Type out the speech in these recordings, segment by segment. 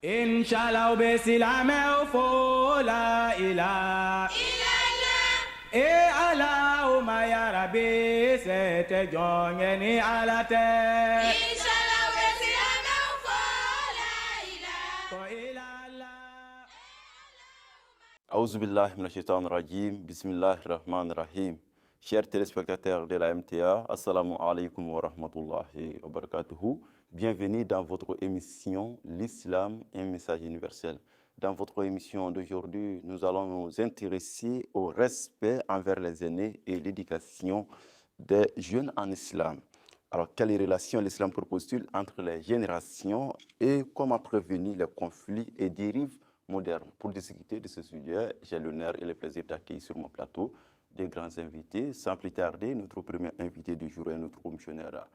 Inch'Allah be silame o fo la ila e ala o maya rabbi sete jonge ni ala te Inch'Allah be silame o fo la ila ko ila Aouzu billahi minash shaitanir rajim. Bismillahir rahmanir rahim. Chers téléspectateurs de la MTA, assalamu alaikum wa rahmatullahi wa barakatuhu. Bienvenue dans votre émission L'Islam, un message universel. Dans votre émission d'aujourd'hui, nous allons nous intéresser au respect envers les aînés et l'éducation des jeunes en islam. Alors, quelle relation l'islam propose-t-il entre les générations et comment prévenir les conflits et dérives modernes? Pour discuter de ce sujet, j'ai l'honneur et le plaisir d'accueillir sur mon plateau des grands invités. Sans plus tarder, notre premier invité du jour est notre missionnaire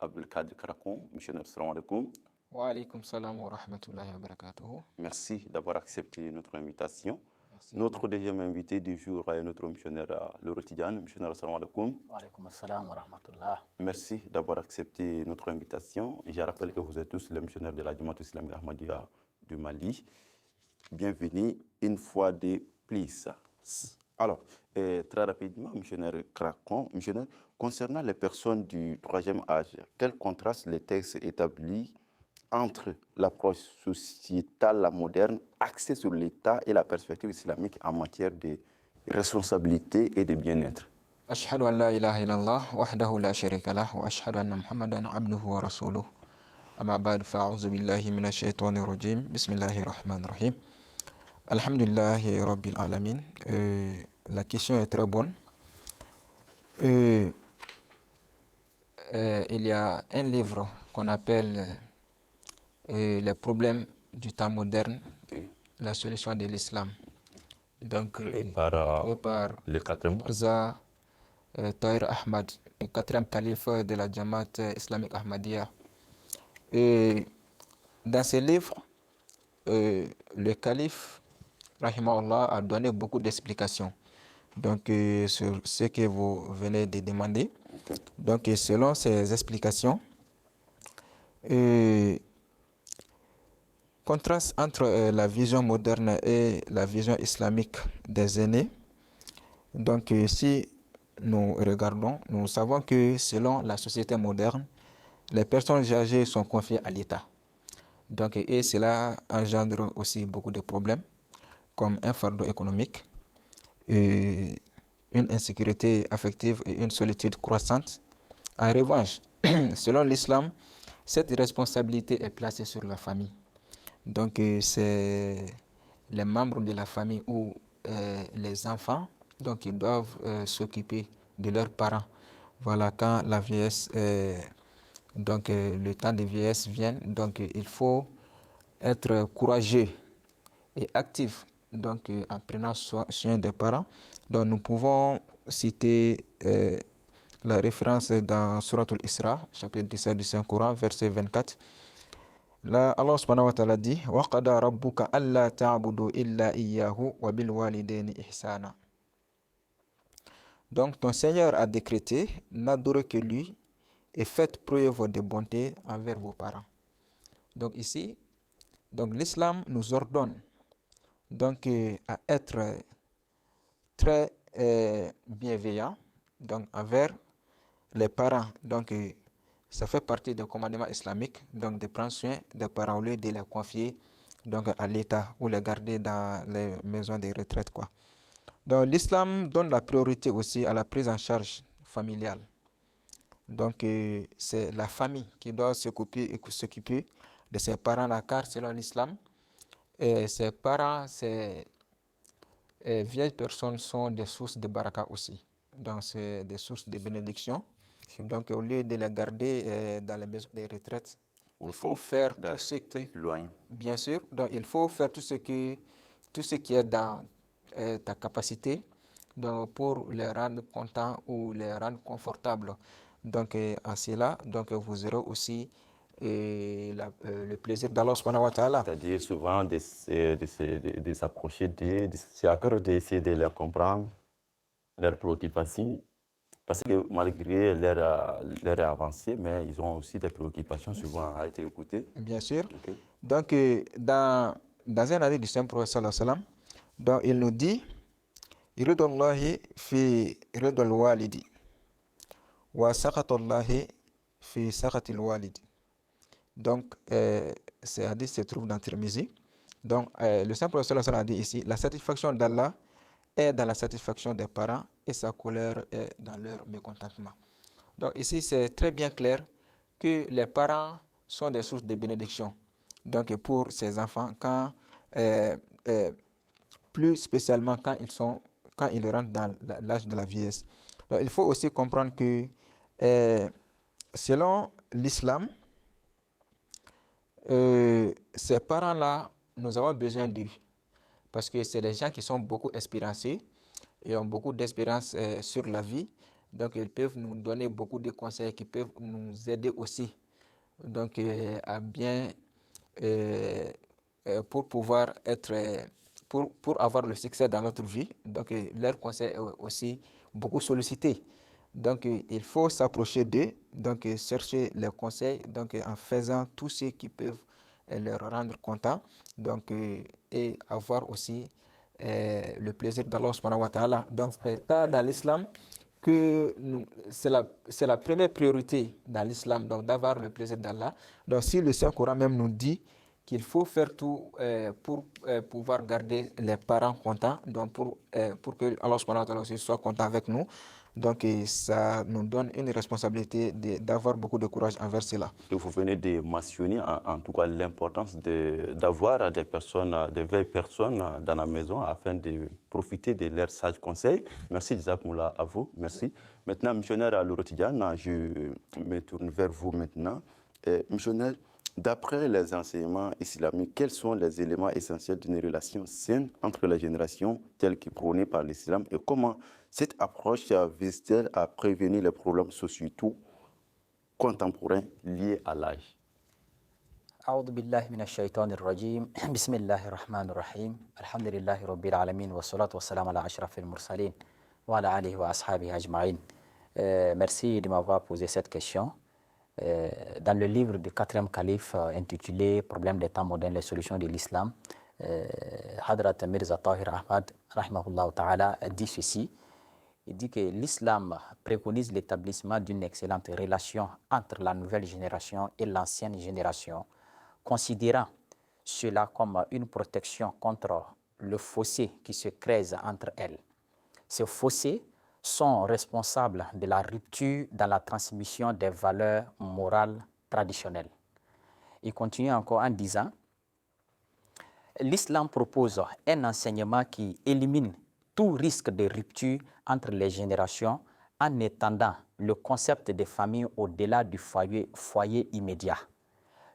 Abdelkader Krakon. Missionnaire, salam alaikum. Wa alaikum salam wa rahmatullahi wa barakatuhu. Merci d'avoir accepté notre invitation. Merci. Notre deuxième invité du jour est notre missionnaire Loro Tidiane. Missionnaire, salam alaikum. Wa alaikum assalam wa rahmatullah. Merci d'avoir accepté notre invitation. Je rappelle que vous êtes tous les missionnaires de la Jamaat islamique Ahmadiyya du Mali. Bienvenue une fois de plus. Alors, très rapidement, missionnaire Krakon, missionnaire, concernant les personnes du troisième âge, quel contraste les textes établis entre l'approche sociétale moderne axée sur l'État et la perspective islamique en matière de responsabilité et de bien-être? أشهد أن لا إله إلا الله وحده لا شريك له وأشهد أن محمدا عبده ورسوله أما بعد فأعوذ بالله من الشيطان الرجيم بسم الله الرحمن الرحيم الحمد لله رب العالمين. La question est très bonne. Il y a un livre qu'on appelle Les problèmes du temps moderne, la solution de l'islam. Donc, Par le quatrième Tahir Ahmad, le quatrième calife de la Jamaat islamique Ahmadiyya. Et dans ce livre, le calife rahimahullah a donné beaucoup d'explications. Donc sur ce que vous venez de demander. Donc selon ces explications, contraste entre la vision moderne et la vision islamique des aînés. Donc si nous regardons, nous savons que selon la société moderne, les personnes âgées sont confiées à l'État. Donc, et cela engendre aussi beaucoup de problèmes, comme un fardeau économique, et une insécurité affective et une solitude croissante. En revanche, selon l'islam, cette responsabilité est placée sur la famille. Donc, c'est les membres de la famille ou les enfants, donc ils doivent s'occuper de leurs parents. Voilà, quand la vieillesse, donc le temps de vieillesse vient, donc il faut être courageux et actif, donc en prenant soin des parents. Donc nous pouvons citer la référence dans Surat al-Isra, chapitre 17 du Saint-Coran, verset 24. Là, Allah subhanahu wa ta'ala dit « Wa qada rabbuka alla ta'budu illa iyyahu wa bil walidayni ihsana » Donc ton Seigneur a décrété « N'adorez que lui et faites preuve de bonté envers vos parents ». Donc ici, donc l'islam nous ordonne donc à être très bienveillant donc envers les parents. Donc ça fait partie des commandements islamiques, donc de prendre soin des parents au lieu de les confier donc à l'État ou les garder dans les maisons de retraite, quoi. Donc l'islam donne la priorité aussi à la prise en charge familiale. Donc c'est la famille qui doit s'occuper de ses parents-là, car selon l'islam, ses parents, ces vieilles personnes sont des sources de baraka aussi. Donc c'est des sources de bénédiction. Donc au lieu de les garder dans les maisons de retraite, il faut faire tout ce qui est loin. Bien sûr, donc il faut faire tout ce qui est dans ta capacité, donc pour les rendre contents ou les rendre confortables. Donc à cela, donc vous aurez aussi le plaisir d'Allah subhanahu wa ta'ala. C'est-à-dire souvent de s'approcher d'eux, d'essayer de les comprendre, leurs préoccupations, Parce que malgré leur avancée, mais ils ont aussi des préoccupations souvent à être écoutées. Bien sûr. Ok. Donc, dans un hadith du Saint-Prophète sallallahu alayhi wa sallam, donc il nous dit Iridallahi fi iridal walidi wa sakatallahi fi sakatil walidi. Donc, ce hadith se trouve dans Tirmizi. Donc, le Saint-Prophète sallallahu alayhi wa sallam a dit ici la satisfaction d'Allah est dans la satisfaction des parents et sa colère est dans leur mécontentement. Donc, ici, c'est très bien clair que les parents sont des sources de bénédiction. Donc, pour ces enfants, plus spécialement quand ils rentrent dans l'âge de la vieillesse. Donc, il faut aussi comprendre que selon l'islam, ces parents-là, nous avons besoin d'eux. Parce que c'est des gens qui sont beaucoup expérimentés et ont beaucoup d'expérience sur la vie. Donc, ils peuvent nous donner beaucoup de conseils qui peuvent nous aider aussi. Donc, à bien, pour pouvoir être, pour avoir le succès dans notre vie. Donc, leurs conseils sont aussi beaucoup sollicités. Donc, il faut s'approcher d'eux, donc chercher les conseils, donc en faisant tout ce qui peut leur rendre contents, donc et avoir aussi le plaisir d'Allah subhanahu wa ta'ala. Donc, c'est dans l'islam que c'est la première priorité dans l'islam, donc d'avoir le plaisir d'Allah. Donc, si le Saint-Coran même nous dit qu'il faut faire tout pour pouvoir garder les parents contents, donc pour que Allah subhanahu wa ta'ala aussi soit content avec nous. Donc, ça nous donne une responsabilité d'avoir beaucoup de courage envers cela. Et vous venez de mentionner en tout cas l'importance d'avoir des vieilles personnes dans la maison afin de profiter de leurs sages conseils. Merci Jazakumullah à vous. Merci. Maintenant, missionnaire à Tidiane, je me tourne vers vous maintenant. Missionnaire, d'après les enseignements islamiques, quels sont les éléments essentiels d'une relation saine entre les générations telles que prônées par l'islam et comment cette approche vise-t-elle à prévenir les problèmes sociétaux contemporains liés à l'âge? أعوذ بالله من الشيطان الرجيم بسم الله الرحمن الرحيم الحمد لله رب العالمين والصلاة والسلام على أشرف المرسلين وعلى آله وأصحابه أجمعين. Merci de m'avoir posé cette question. Dans le livre du 4e calife intitulé Problèmes des temps modernes, les solutions de l'islam, Hadrat Mirza Tahir Ahmad rahimahullah ta'ala dit ceci. Il dit que l'islam préconise l'établissement d'une excellente relation entre la nouvelle génération et l'ancienne génération, considérant cela comme une protection contre le fossé qui se creuse entre elles. Ces fossés sont responsables de la rupture dans la transmission des valeurs morales traditionnelles. Il continue encore en disant « L'islam propose un enseignement qui élimine tout risque de rupture entre les générations en étendant le concept de famille au-delà du foyer immédiat.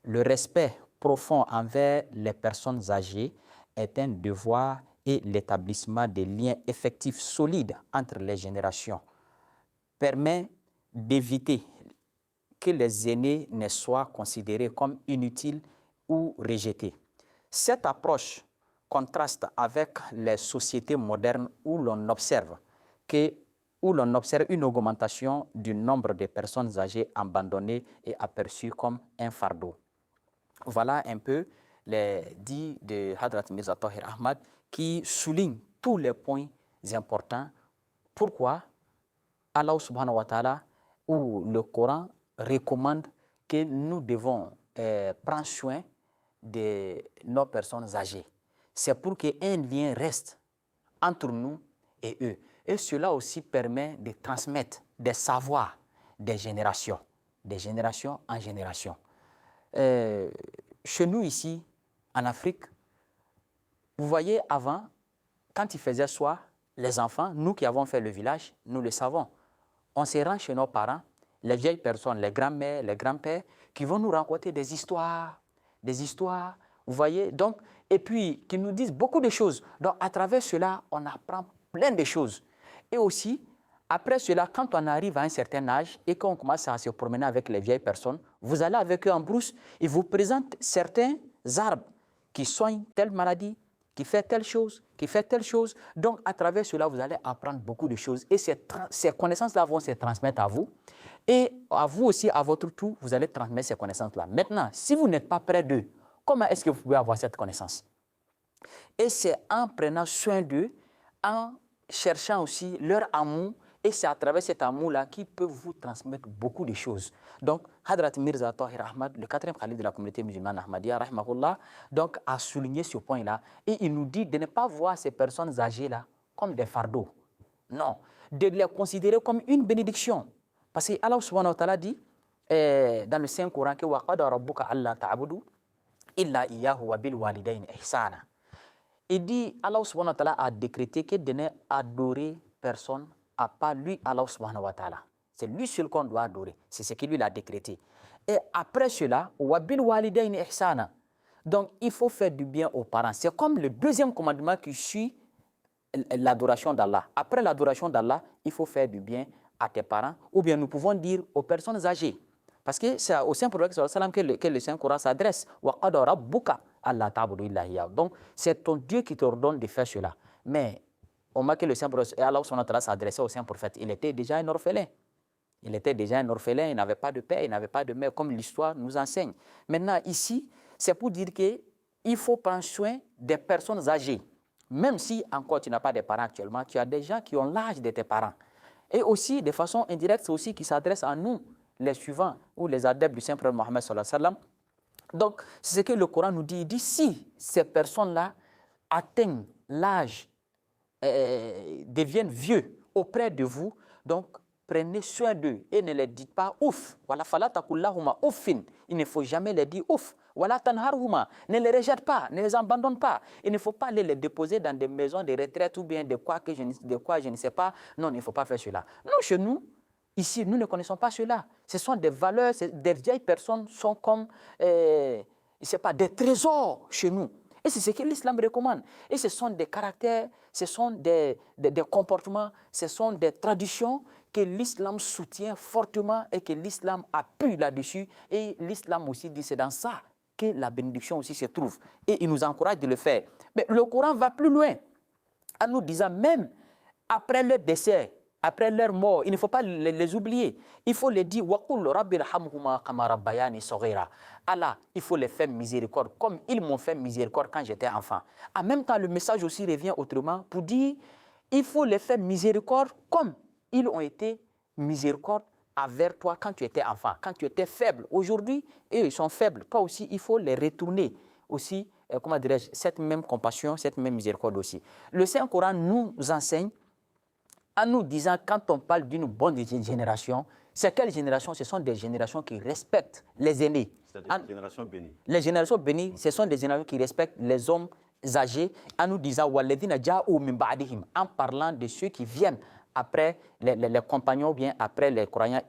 Le respect profond envers les personnes âgées est un devoir et l'établissement des liens effectifs solides entre les générations permet d'éviter que les aînés ne soient considérés comme inutiles ou rejetés. Cette approche contraste avec les sociétés modernes où l'on observe une augmentation du nombre de personnes âgées abandonnées et aperçues comme un fardeau. Voilà un peu les dits de Hadrat Mirza Tahir Ahmad qui souligne tous les points importants. Pourquoi Allah subhanahu wa ta'ala ou le Coran recommande que nous devons prendre soin de nos personnes âgées. C'est pour qu'un lien reste entre nous et eux. Et cela aussi permet de transmettre des savoirs des générations en génération. Chez nous ici, en Afrique, vous voyez avant, quand il faisait soir, les enfants, nous qui avons fait le village, nous le savons. On se rend chez nos parents, les vieilles personnes, les grands-mères, les grands-pères, qui vont nous raconter des histoires, vous voyez, donc, et puis qui nous disent beaucoup de choses. Donc, à travers cela, on apprend plein de choses. Et aussi, après cela, quand on arrive à un certain âge et qu'on commence à se promener avec les vieilles personnes, vous allez avec eux en brousse, ils vous présentent certains arbres qui soignent telle maladie, qui fait telle chose, qui fait telle chose. Donc, à travers cela, vous allez apprendre beaucoup de choses. Et ces connaissances-là vont se transmettre à vous. Et à vous aussi, à votre tour, vous allez transmettre ces connaissances-là. Maintenant, si vous n'êtes pas près d'eux, comment est-ce que vous pouvez avoir cette connaissance? Et c'est en prenant soin d'eux, en cherchant aussi leur amour, et c'est à travers cet amour-là qu'ils peuvent vous transmettre beaucoup de choses. Donc, Hadrat Mirza Tahir Ahmad, le 4e khalife de la communauté musulmane Ahmadiyya, rahimahullah, donc, a souligné ce point-là. Et il nous dit de ne pas voir ces personnes âgées-là comme des fardeaux. Non, de les considérer comme une bénédiction. Parce que Allah subhanahu wa ta'ala dit dans le Saint-Coran que وَقَدَ رَبُّكَ أَلَّا تَعْبُدُوا إِلَّا إِيَّاهُ وَبِالْوَالِدَيْنِ إِحْسَانًا. Il dit, Allah subhanahu wa ta'ala a décrété que de ne adorer personne à part lui, Allah subhanahu wa ta'ala. C'est lui seul qu'on doit adorer. C'est ce qu'il lui a décrété. Et après cela, wabil walidaini ihsana. Donc, il faut faire du bien aux parents. C'est comme le deuxième commandement qui suit l'adoration d'Allah. Après l'adoration d'Allah, il faut faire du bien à tes parents. Ou bien nous pouvons dire aux personnes âgées. Parce que c'est au Saint-Prophète que le Saint-Coran s'adresse. Wa qad rabbuka alla ta'budu illa iyyahu. Donc, c'est ton Dieu qui t'ordonne de faire cela. Mais au moment que le Saint-Prophète, Allah s'adressait au Saint-Prophète, il était déjà un orphelin. Il était déjà un orphelin, il n'avait pas de père, il n'avait pas de mère, comme l'histoire nous enseigne. Maintenant, ici, c'est pour dire qu'il faut prendre soin des personnes âgées. Même si, encore, tu n'as pas de parents actuellement, tu as des gens qui ont l'âge de tes parents. Et aussi, de façon indirecte, c'est aussi qui s'adresse à nous, les suivants, ou les adeptes du Saint-Prophète Mohammed sallallahu alayhi wa sallam. Donc, c'est ce que le Coran nous dit. Il dit, si ces personnes-là atteignent l'âge, deviennent vieux auprès de vous, donc, prenez soin d'eux et ne les dites pas ouf. Voilà, fala takullahuma uffin. Il ne faut jamais les dire ouf. Voilà, tanharhuma. Ne les rejette pas, ne les abandonne pas. Il ne faut pas aller les déposer dans des maisons de retraite ou bien de quoi je ne sais pas. Non, il ne faut pas faire cela. Non, chez nous, ici, nous ne connaissons pas cela. Ce sont des valeurs, des vieilles personnes sont comme, je ne sais pas, des trésors chez nous. Et c'est ce que l'islam recommande. Et ce sont des caractères, ce sont des comportements, ce sont des traditions que l'islam soutient fortement et que l'islam appuie là-dessus. Et l'islam aussi dit c'est dans ça que la bénédiction aussi se trouve. Et il nous encourage de le faire. Mais le Coran va plus loin en nous disant même après leur décès, après leur mort, il ne faut pas les oublier. Il faut les dire waqul rabbirhamhuma kama rabbayani saghira. Allah, il faut les faire miséricorde comme ils m'ont fait miséricorde quand j'étais enfant. En même temps, le message aussi revient autrement pour dire il faut les faire miséricorde comme ils ont été miséricordes envers toi quand tu étais enfant, quand tu étais faible. Aujourd'hui, eux, ils sont faibles. Toi aussi, il faut les retourner aussi, comment dirais-je, cette même compassion, cette même miséricorde aussi. Le Saint-Coran nous enseigne en nous disant, quand on parle d'une bonne génération, c'est quelle génération? Ce sont des générations qui respectent les aînés. C'est-à-dire les générations bénies. Les générations bénies, ce sont des générations qui respectent les hommes âgés, en nous disant, walladhina ja'u min ba'dihim, en parlant de ceux qui viennent après les compagnons ou bien après les croyants.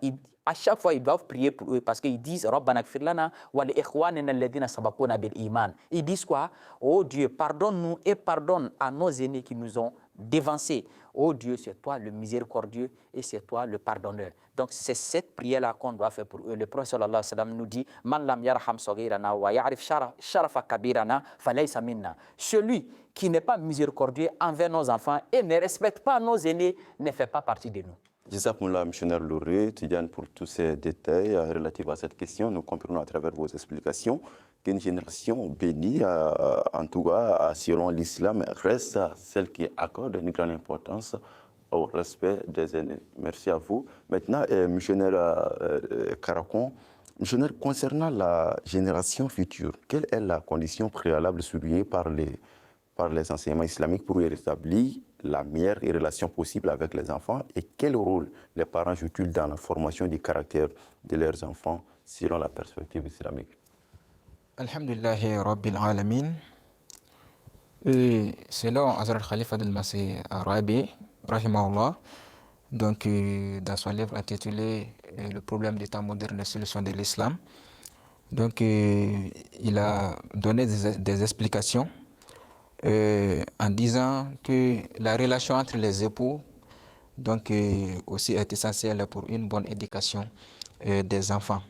À chaque fois, ils doivent prier pour eux parce qu'ils disent Rabbana gfir lana wa li ikhwanina alladhina sabaquna bil iman. Ils disent quoi? Oh Dieu, pardonne-nous et pardonne à nos aînés qui nous ont dévancés. Oh Dieu, c'est toi le miséricordieux et c'est toi le pardonneur. Donc c'est cette prière-là qu'on doit faire pour eux. Le prophète sallallahu alayhi wa sallam nous dit Man lam yarham saghirana wa ya'rif sharafa kabirana falaysa minna. Celui qui n'est pas miséricordieux envers nos enfants et ne respecte pas nos aînés ne fait pas partie de nous. Jazakumullah, missionnaire Louré, Tidiane, pour tous ces détails relatifs à cette question. Nous comprenons à travers vos explications qu'une génération bénie, en tout cas, selon l'islam, reste celle qui accorde une grande importance au respect des aînés. Merci à vous. Maintenant, missionnaire Karakon, missionnaire, concernant la génération future, quelle est la condition préalable soulignée par les enseignements islamiques pour y rétablir la meilleure relation possible avec les enfants et quel rôle les parents jouent-ils dans la formation du caractère de leurs enfants selon la perspective islamique? Alhamdulillahi Rabbil Alamin. Selon Hazrat Khalifa al-Masih Arabi, rahimahullah, donc dans son livre intitulé Le problème des temps modernes, la solution de l'islam, donc il a donné des explications en disant que la relation entre les époux donc, aussi est essentielle pour une bonne éducation des enfants.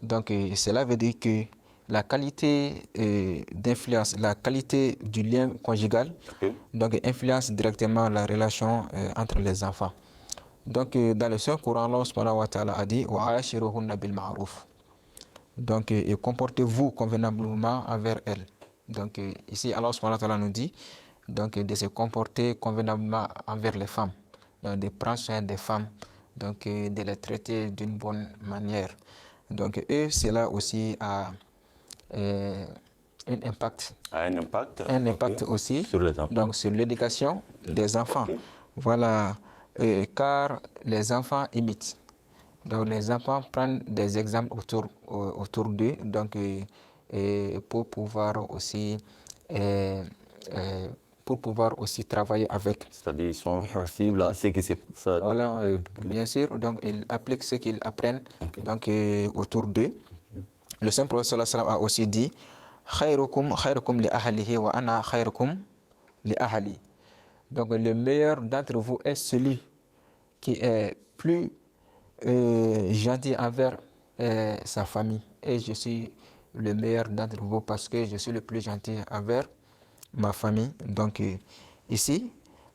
Donc cela veut dire que la qualité d'influence, la qualité du lien conjugal, donc influence directement la relation entre les enfants. Donc dans le Saint-Coran, Allah subhanahu wa ta'ala a dit « Wa'ashiruhunna bil ma'ruf ». Donc et comportez-vous convenablement envers elles. Donc ici Allah subhanahu wa ta'ala nous dit donc de se comporter convenablement envers les femmes, donc de prendre soin des femmes, donc de les traiter d'une bonne manière. Donc et cela aussi a un impact. Un impact aussi sur les enfants. Donc sur l'éducation des enfants. Voilà, car les enfants imitent. Donc les enfants prennent des exemples autour d'eux, donc pour pouvoir aussi travailler avec. C'est-à-dire ils sont sensibles à ce qui se passe. Voilà, bien sûr. Donc ils appliquent ce qu'ils apprennent donc autour d'eux. Le Saint Prophète sallallahu alayhi wa sallam a aussi dit khayrukum li ahlihi wa ana khayrukum li ahli. Donc le meilleur d'entre vous est celui qui est plus gentil envers sa famille, et je suis le meilleur d'entre vous parce que je suis le plus gentil envers ma famille. Donc ici,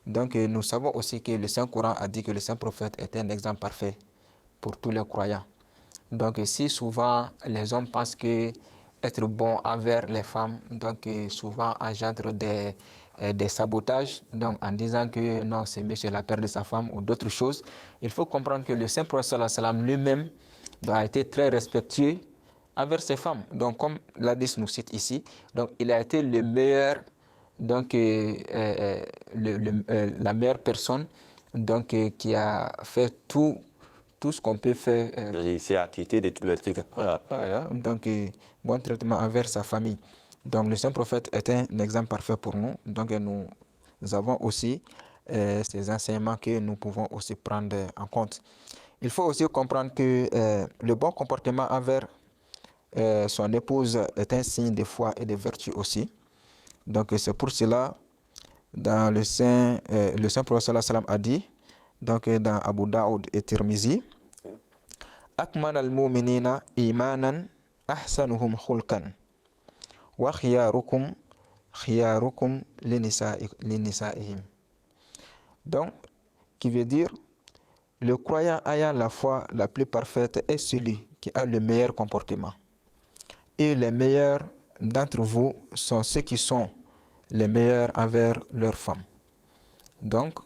donc nous savons aussi que le Saint-Coran a dit que le Saint-Prophète est un exemple parfait pour tous les croyants. Donc si souvent les hommes pensent que être bon envers les femmes, donc souvent engendre des sabotages, donc en disant que non, c'est mieux la perte de sa femme ou d'autres choses, il faut comprendre que le Saint-Prophète sallallahu alayhi wa sallam lui-même a été très respectueux envers ses femmes. Donc comme l'hadith nous cite ici, donc il a été le meilleur, donc la meilleure personne, donc qui a fait tout ce qu'on peut faire. Il s'est acquitté de tous les trucs. Voilà. Donc bon traitement envers sa famille. Donc le Saint-Prophète est un exemple parfait pour nous. Donc nous avons aussi ces enseignements que nous pouvons aussi prendre en compte. Il faut aussi comprendre que le bon comportement envers son épouse est un signe de foi et de vertu aussi. Donc c'est pour cela, dans le Saint-Prophète sallallahu alayhi wa sallam a dit, donc dans Abu Daoud et Tirmizi, Akmal al-mu'minina imanan ahsanuhum khulqan wa khiyarukum linisa'ihim. Donc, qui veut dire, le croyant ayant la foi la plus parfaite est celui qui a le meilleur comportement. Et les meilleurs d'entre vous sont ceux qui sont les meilleurs envers leurs femmes. Donc,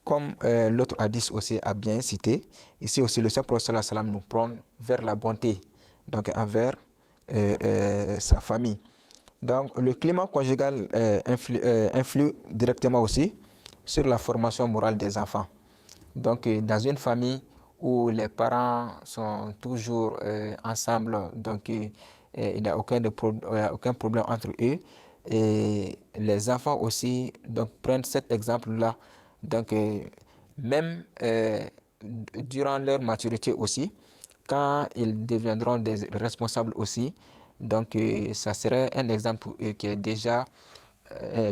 comme l'autre hadith aussi a bien cité, ici aussi le Saint-Prophète sallallahu alayhi wa sallam nous prône vers la bonté, donc envers sa famille. Donc le climat conjugal influe directement aussi sur la formation morale des enfants. Donc dans une famille où les parents sont toujours ensemble, donc il n'y a aucun problème entre eux, et les enfants aussi donc prennent cet exemple-là. Donc, même durant leur maturité aussi, quand ils deviendront des responsables aussi, donc ça serait un exemple qui est déjà,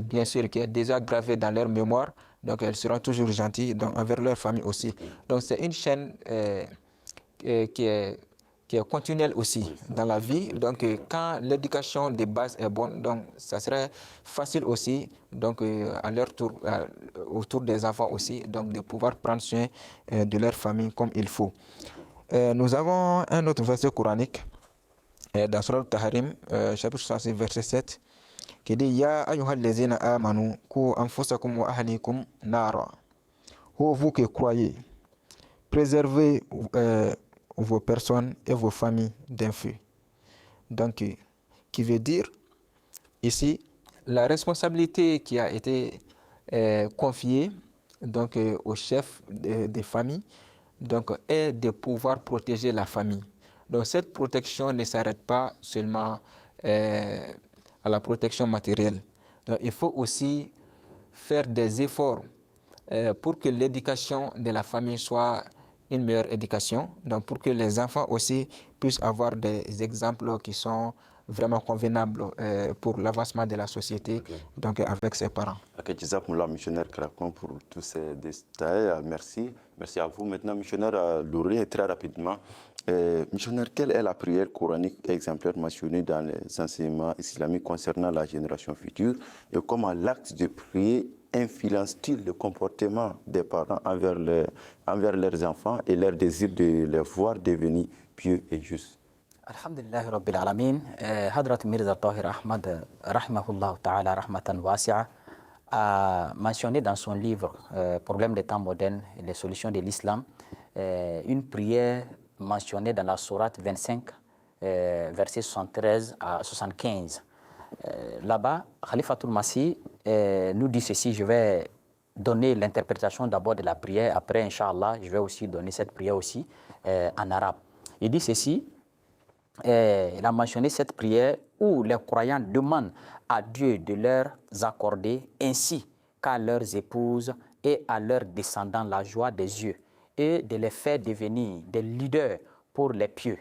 bien sûr, qui est déjà gravé dans leur mémoire. Donc, ils seront toujours gentils donc, envers leur famille aussi. Donc, c'est une chaîne qui est continuelle aussi dans la vie. Donc, quand l'éducation de base est bonne, donc ça serait facile aussi, donc à leur tour, autour des enfants aussi, donc de pouvoir prendre soin de leur famille comme il faut. Nous avons un autre verset coranique dans Surah Al-Tahrim, chapitre 66, verset 7, qui dit Ya ayyuhal lezina amanu ku anfusakum wa ahlikum nara. Ô vous qui croyez, préservez vos personnes et vos familles d'un feu. Donc, qui veut dire ici la responsabilité qui a été confiée donc au chef des familles, donc est de pouvoir protéger la famille. Donc cette protection ne s'arrête pas seulement à la protection matérielle. Donc, il faut aussi faire des efforts pour que l'éducation de la famille soit une meilleure éducation, donc pour que les enfants aussi puissent avoir des exemples qui sont vraiment convenables pour l'avancement de la société, donc avec ses parents. Ok, Jazakumullah, missionnaire Krakon, pour tous ces détails. Merci. Merci à vous. Maintenant, missionnaire Louré, très rapidement. Missionnaire, quelle est la prière coranique exemplaire mentionnée dans les enseignements islamiques concernant la génération future et comment l'acte de prier influence-t-il le comportement des parents envers leurs enfants et leur désir de les voir devenir pieux et justes? Alhamdulillah Rabbil Alamin. Hadrat Mirza Tahir Ahmad, rahimahullah ta'ala, rahmatan wasi'a, a mentionné dans son livre Problèmes des temps modernes et les solutions de l'islam une prière mentionnée dans la sourate 25, versets 73 à 75. Là-bas, Khalifatul Masih nous dit ceci. Je vais donner l'interprétation d'abord de la prière. Après, Inch'Allah, je vais aussi donner cette prière aussi en arabe. Il dit ceci. Il a mentionné cette prière où les croyants demandent à Dieu de leur accorder ainsi qu'à leurs épouses et à leurs descendants la joie des yeux et de les faire devenir des leaders pour les pieux.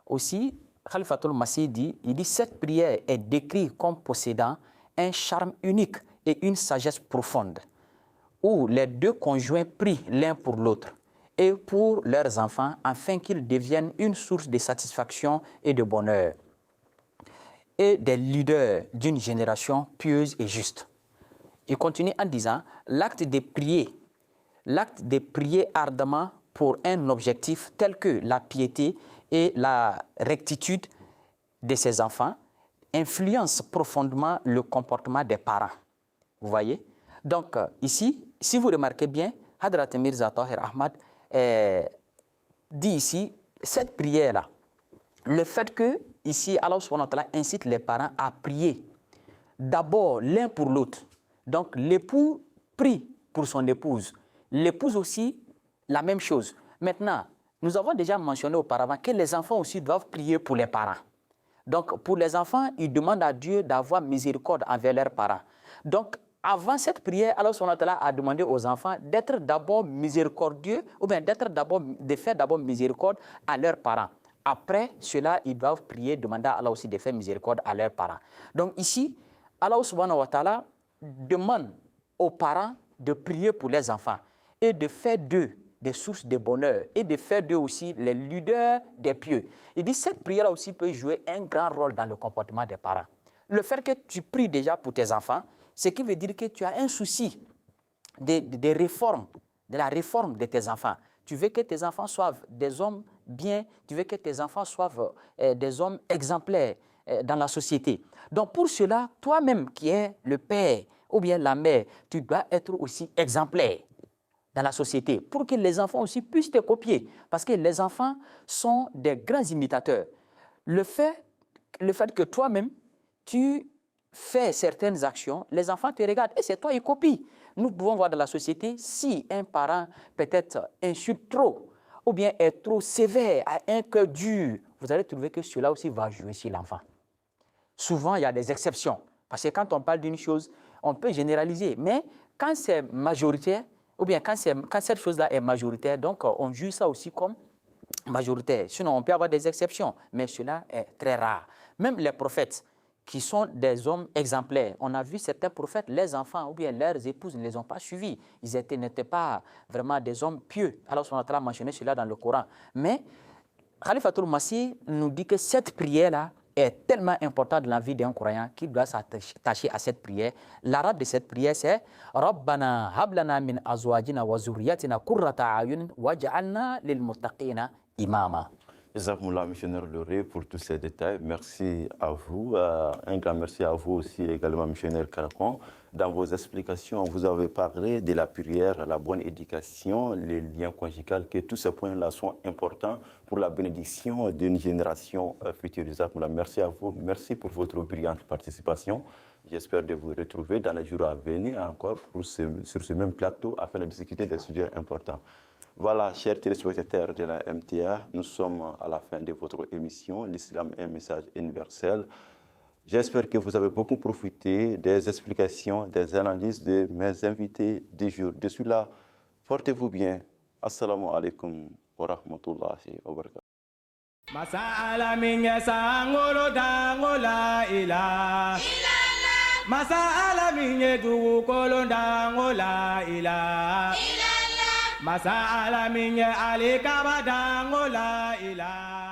Aussi, Khalifatul Masih dit, cette prière est décrite comme possédant un charme unique et une sagesse profonde, où les deux conjoints prient l'un pour l'autre et pour leurs enfants afin qu'ils deviennent une source de satisfaction et de bonheur et des leaders d'une génération pieuse et juste. Il continue en disant, l'acte de prier ardemment pour un objectif tel que la piété et la rectitude de ses enfants influence profondément le comportement des parents. Vous voyez? Donc ici, si vous remarquez bien, Hadrat Mirza Tahir Ahmad dit ici, cette prière-là, le fait que ici Allah subhanahu wa ta'ala incite les parents à prier d'abord l'un pour l'autre. Donc l'époux prie pour son épouse, l'épouse aussi la même chose. Maintenant, nous avons déjà mentionné auparavant que les enfants aussi doivent prier pour les parents. Donc pour les enfants, ils demandent à Dieu d'avoir miséricorde envers leurs parents. Donc avant cette prière, Allah subhanahu wa ta'ala a demandé aux enfants d'être d'abord miséricordieux ou bien de faire d'abord miséricorde à leurs parents. Après cela, ils doivent prier, demander à Allah aussi de faire miséricorde à leurs parents. Donc ici, Allah subhanahu wa ta'ala demande aux parents de prier pour les enfants et de faire d'eux des sources de bonheur et de faire d'eux aussi les leaders des pieux. Il dit que cette prière aussi peut jouer un grand rôle dans le comportement des parents. Le fait que tu pries déjà pour tes enfants, ce qui veut dire que tu as un souci de réforme, de la réforme de tes enfants. Tu veux que tes enfants soient des hommes bien, tu veux que tes enfants soient des hommes exemplaires dans la société. Donc pour cela, toi-même qui es le père ou bien la mère, tu dois être aussi exemplaire dans la société pour que les enfants aussi puissent te copier. Parce que les enfants sont des grands imitateurs. Le fait que toi-même, tu fais certaines actions, les enfants te regardent et c'est toi qui copient. Nous pouvons voir dans la société, si un parent peut-être insulte trop ou bien est trop sévère, a un cœur dur, vous allez trouver que cela aussi va jouer sur l'enfant. Souvent, il y a des exceptions. Parce que quand on parle d'une chose, on peut généraliser. Mais quand c'est majoritaire, ou bien quand cette chose-là est majoritaire, donc on juge ça aussi comme majoritaire. Sinon, on peut avoir des exceptions, mais cela est très rare. Même les prophètes, qui sont des hommes exemplaires. On a vu certains prophètes, les enfants ou bien leurs épouses ne les ont pas suivis. Ils n'étaient pas vraiment des hommes pieux. Alors, on a mentionné cela dans le Coran. Mais Khalifatul Masih nous dit que cette prière-là est tellement importante dans la vie d'un croyant qu'il doit s'attacher à cette prière. L'arabe de cette prière, c'est « Rabbana hablana min azwajina wa zurriyatina qurrata a'yun waj'alna lil muttaqina imama » Jazakumullah, missionnaire Loré, pour tous ces détails. Merci à vous. Un grand merci à vous aussi également, missionnaire Krakon. Dans vos explications, vous avez parlé de la prière, la bonne éducation, les liens conjugaux, que tous ces points-là sont importants pour la bénédiction d'une génération future. Jazakumullah, merci à vous. Merci pour votre brillante participation. J'espère de vous retrouver dans les jours à venir encore sur ce même plateau afin de discuter des sujets importants. Voilà, chers téléspectateurs de la MTA, nous sommes à la fin de votre émission. L'islam est un message universel. J'espère que vous avez beaucoup profité des explications, des analyses de mes invités du jour. De cela, portez-vous bien. Assalamu alaikum wa rahmatullahi wa barakatuh. Masa alamin ya sangolo dangola ila. Masa alamin ye dugukolo dango la ilaha illallah. Masa alamin ye alikaba dango la ilaha